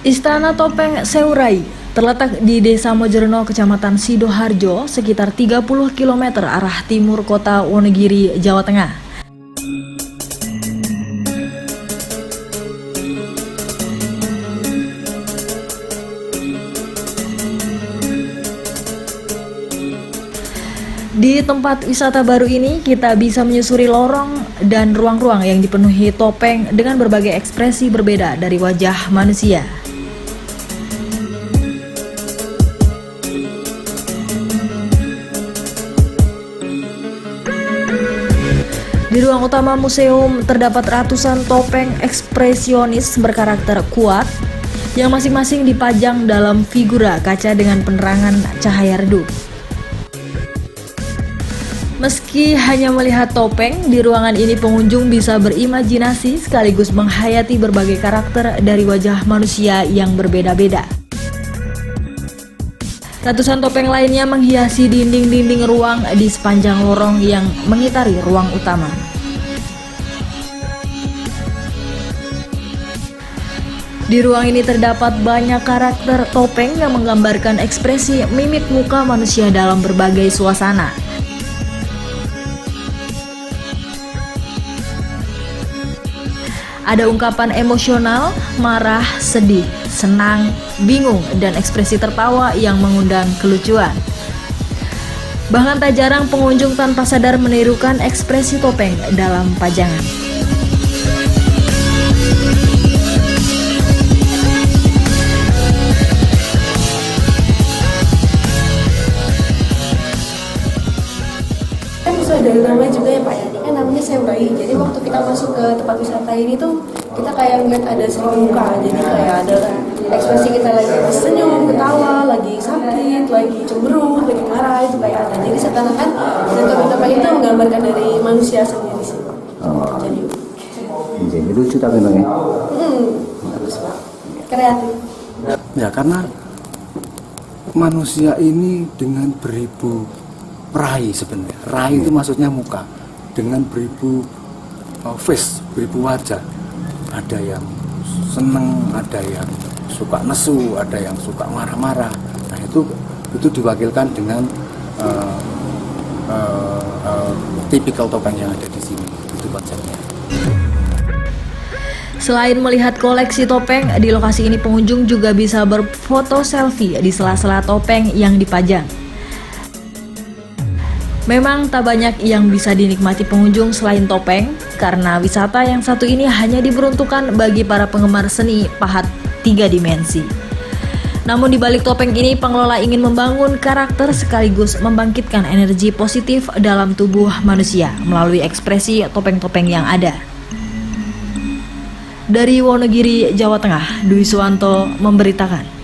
Istana Topeng Seurai terletak di Desa Mojerno, Kecamatan Sidoharjo, sekitar 30 km arah timur kota Wonogiri, Jawa Tengah. Di tempat wisata baru ini, kita bisa menyusuri lorong dan ruang-ruang yang dipenuhi topeng dengan berbagai ekspresi berbeda dari wajah manusia. Di ruang utama museum terdapat ratusan topeng ekspresionis berkarakter kuat yang masing-masing dipajang dalam figura kaca dengan penerangan cahaya redup. Meski hanya melihat topeng, di ruangan ini pengunjung bisa berimajinasi sekaligus menghayati berbagai karakter dari wajah manusia yang berbeda-beda. Ratusan topeng lainnya menghiasi dinding-dinding ruang di sepanjang lorong yang mengitari ruang utama. Di ruang ini terdapat banyak karakter topeng yang menggambarkan ekspresi mimik muka manusia dalam berbagai suasana. Ada ungkapan emosional, marah, sedih, senang, bingung, dan ekspresi tertawa yang mengundang kelucuan. Bahkan tak jarang pengunjung tanpa sadar menirukan ekspresi topeng dalam pajangan. Dari namanya juga ya Pak ya, ini kan namanya Seurai. Jadi waktu kita masuk ke tempat wisata ini tuh kita kayak ngeliat ada seribu muka. Jadi kayak ada ekspresi kita lagi senyum, ketawa, lagi sakit, lagi cemberut, lagi marah, itu kayak ada. Jadi seakan-akan topeng-topeng itu menggambarkan dari manusia sendiri sih. Jadi lucu tapi bang ya. Bagus Pak. Kreatif. Ya karena manusia ini dengan beribu rai sebenarnya. Rai itu maksudnya muka. Dengan beribu face, beribu wajah. Ada yang seneng, ada yang suka nesu, ada yang suka marah-marah. Nah itu diwakilkan dengan tipikal topeng yang ada di sini. Itu konsepnya. Selain melihat koleksi topeng, di lokasi ini pengunjung juga bisa berfoto selfie di sela-sela topeng yang dipajang. Memang tak banyak yang bisa dinikmati pengunjung selain topeng, karena wisata yang satu ini hanya diperuntukkan bagi para penggemar seni pahat 3 dimensi. Namun di balik topeng ini, pengelola ingin membangun karakter sekaligus membangkitkan energi positif dalam tubuh manusia melalui ekspresi topeng-topeng yang ada. Dari Wonogiri, Jawa Tengah, Dwi Suwanto memberitakan.